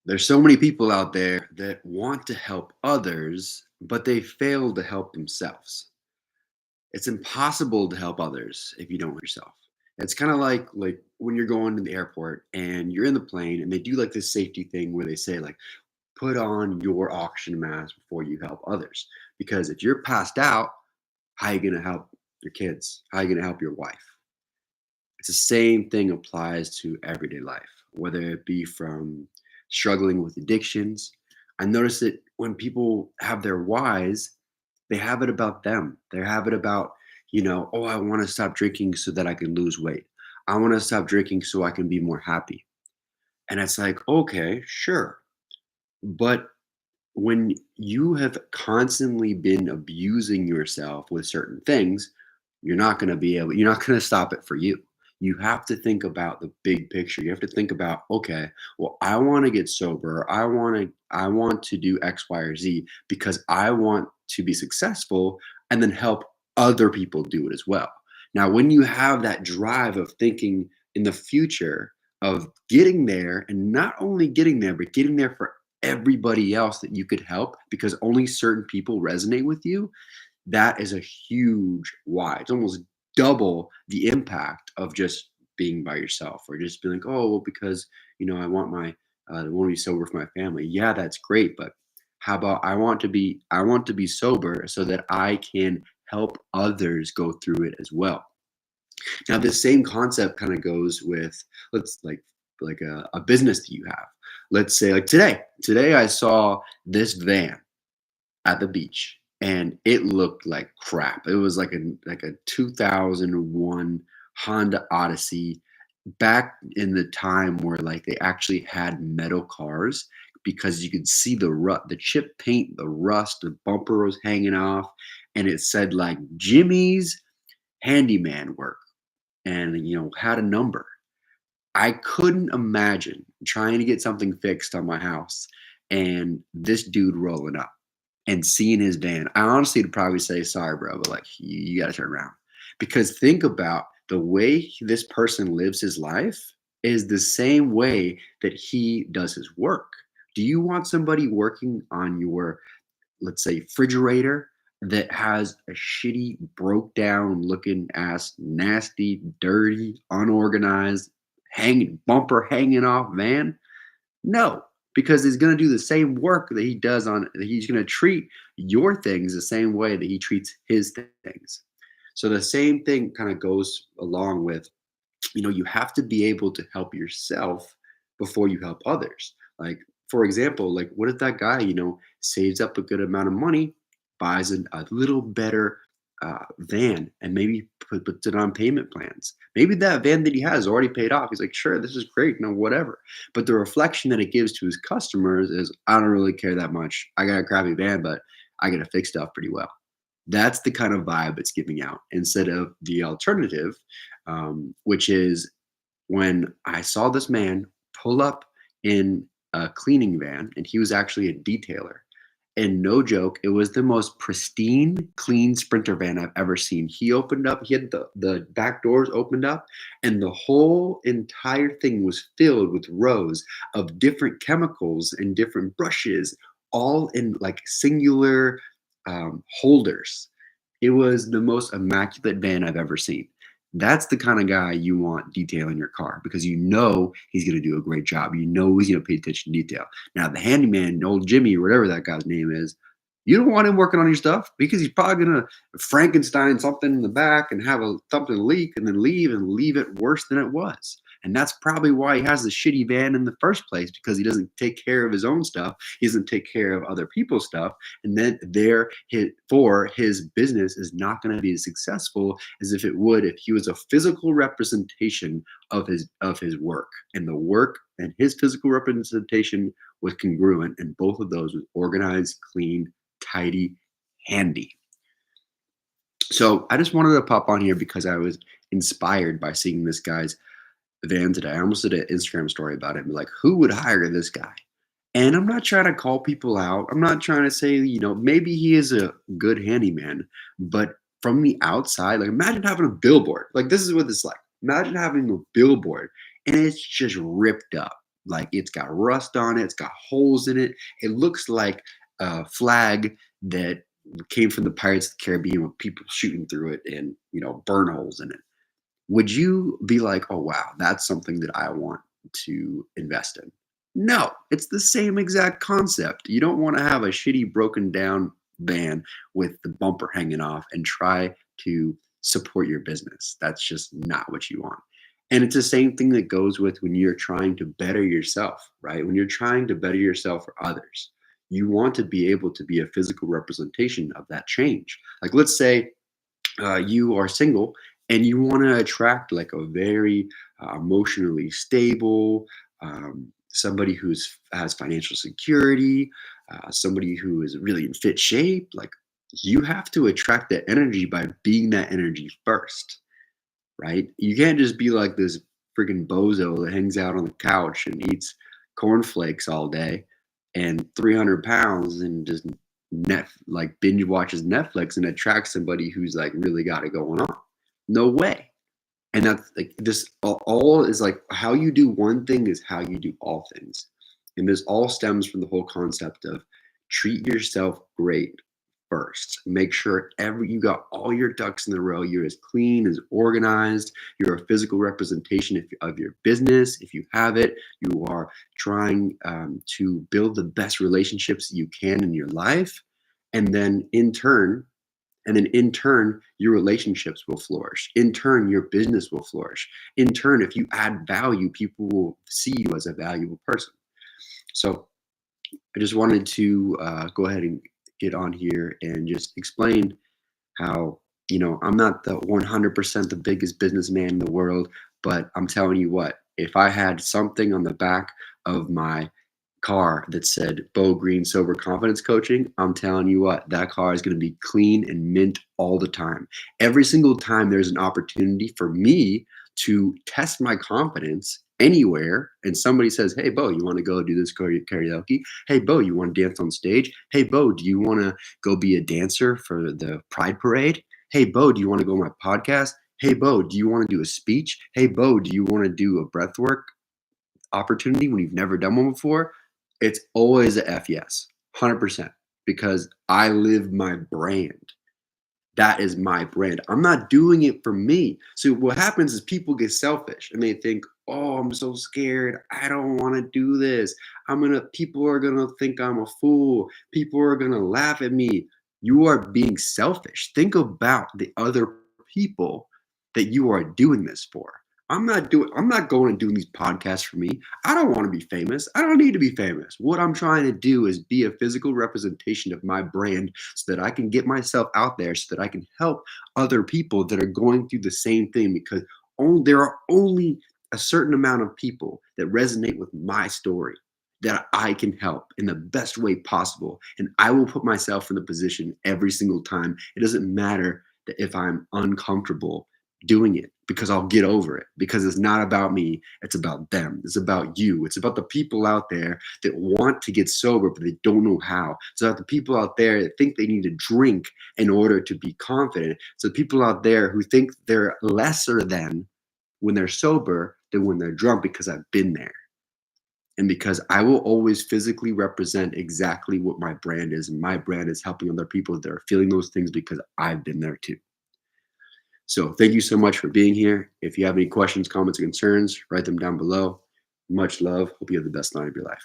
There's so many people out there that want to help others, but they fail to help themselves. It's impossible to help others if you don't help yourself. It's kind of like when you're going to the airport and you're in the plane and they do like this safety thing where they say like put on your oxygen mask before you help others. Because if you're passed out, how are you going to help your kids? How are you going to help your wife? It's the same thing applies to everyday life, whether it be from struggling with addictions. I notice that when people have their whys, they have it about them. They have it about, oh, I want to stop drinking so that I can lose weight. I want to stop drinking so I can be more happy. And it's like, okay, sure. But when you have constantly been abusing yourself with certain things, you're not going to stop it for you. You have to think about the big picture. You have to think about, okay, well, I want to get sober. I want to do X, Y, or Z because I want to be successful and then help other people do it as well. Now, when you have that drive of thinking in the future of getting there and not only getting there, but getting there for everybody else that you could help because only certain people resonate with you, that is a huge why. It's almost double the impact of just being by yourself or just being like, oh, well, because I want to be sober for my family. Yeah, that's great, but how about I want to be sober so that I can help others go through it as well. Now, this same concept kind of goes with let's like a business that you have. Let's say like today. Today I saw this van at the beach and it looked like crap. It was like a 2001 Honda Odyssey back in the time where like they actually had metal cars because you could see the chip paint, the rust, the bumper was hanging off, and it said like Jimmy's handyman work and had a number. I couldn't imagine trying to get something fixed on my house and this dude rolling up and seeing his van. I honestly would probably say, sorry, bro, but like you got to turn around. Because think about the way this person lives his life is the same way that he does his work. Do you want somebody working on your, let's say, refrigerator that has a shitty, broke down looking ass, nasty, dirty, unorganized, hanging bumper hanging off van? No, because he's going to do the same work that he does on. He's going to treat your things the same way that he treats his things. So the same thing kind of goes along with, you have to be able to help yourself before you help others. Like, for example, like what if that guy, saves up a good amount of money, buys a little better van, and maybe puts it on payment plans. Maybe that van that he has already paid off. He's like, sure, this is great, whatever. But the reflection that it gives to his customers is, I don't really care that much. I got a crappy van, but I get to fix stuff pretty well. That's the kind of vibe it's giving out instead of the alternative, which is when I saw this man pull up in a cleaning van, and he was actually a detailer. And no joke, it was the most pristine, clean Sprinter van I've ever seen. He opened up, he had the back doors opened up, and the whole entire thing was filled with rows of different chemicals and different brushes, all in like singular holders. It was the most immaculate van I've ever seen. That's the kind of guy you want detailing your car because he's going to do a great job. He's going to pay attention to detail. Now, the handyman, old Jimmy, or whatever that guy's name is, you don't want him working on your stuff because he's probably going to Frankenstein something in the back and have something leak and then leave it worse than it was. And that's probably why he has the shitty van in the first place because he doesn't take care of his own stuff. He doesn't take care of other people's stuff. And then his business is not going to be as successful as if it would if he was a physical representation of his work, and the work and his physical representation was congruent, and both of those was organized, clean, tidy, handy. So I just wanted to pop on here because I was inspired by seeing this guy's van today. I almost did an Instagram story about it. Like, who would hire this guy? And I'm not trying to call people out. I'm not trying to say, maybe he is a good handyman, but from the outside, like imagine having a billboard. Like this is what it's like. Imagine having a billboard and it's just ripped up. like it's got rust on it, it's got holes in it. It looks like a flag that came from the Pirates of the Caribbean with people shooting through it and burn holes in it. Would you be like, oh wow, that's something that I want to invest in? No, it's the same exact concept. You don't want to have a shitty broken down van with the bumper hanging off and try to support your business. That's just not what you want. And it's the same thing that goes with when you're trying to better yourself, right? When you're trying to better yourself for others, you want to be able to be a physical representation of that change. Like, let's say you are single and you want to attract like a very emotionally stable, somebody who's has financial security, somebody who is really in fit shape. Like, you have to attract that energy by being that energy first, right? You can't just be like this freaking bozo that hangs out on the couch and eats cornflakes all day and 300 pounds and just like binge watches Netflix and attracts somebody who's like really got it going on. No way. And that's like this all is like how you do one thing is how you do all things. And this all stems from the whole concept of treat yourself great first. Make sure you got all your ducks in the row. You're as clean, as organized. You're a physical representation of your business. If you have it, you are trying to build the best relationships you can in your life. And then in turn, your relationships will flourish. In turn, your business will flourish. In turn, if you add value, people will see you as a valuable person. So I just wanted to go ahead and get on here and just explain how, I'm not the 100% the biggest businessman in the world, but I'm telling you what, if I had something on the back of my car that said Bo Green Sober Confidence Coaching, I'm telling you what, that car is going to be clean and mint all the time. Every single time there's an opportunity for me to test my confidence anywhere, and somebody says, hey, Bo, you want to go do this karaoke? Hey, Bo, you want to dance on stage? Hey, Bo, do you want to go be a dancer for the Pride Parade? Hey, Bo, do you want to go on my podcast? Hey, Bo, do you want to do a speech? Hey, Bo, do you want to do a breathwork opportunity when you've never done one before? It's always a F yes, 100%, because I live my brand. That is my brand. I'm not doing it for me. So what happens is people get selfish and they think, "Oh, I'm so scared. I don't want to do this. People are going to think I'm a fool. People are going to laugh at me." You are being selfish. Think about the other people that you are doing this for. I'm not going and doing these podcasts for me. I don't want to be famous. I don't need to be famous. What I'm trying to do is be a physical representation of my brand so that I can get myself out there so that I can help other people that are going through the same thing, because there are only a certain amount of people that resonate with my story that I can help in the best way possible. And I will put myself in the position every single time. It doesn't matter that if I'm uncomfortable doing it, because I'll get over it, because it's not about me, it's about them, it's about you, it's about the people out there that want to get sober but they don't know how. It's about the people out there that think they need to drink in order to be confident. So people out there who think they're lesser than when they're sober than when they're drunk, because I've been there. And because I will always physically represent exactly what my brand is, and my brand is helping other people that are feeling those things, because I've been there too. So thank you so much for being here. If you have any questions, comments, or concerns, write them down below. Much love. Hope you have the best night of your life.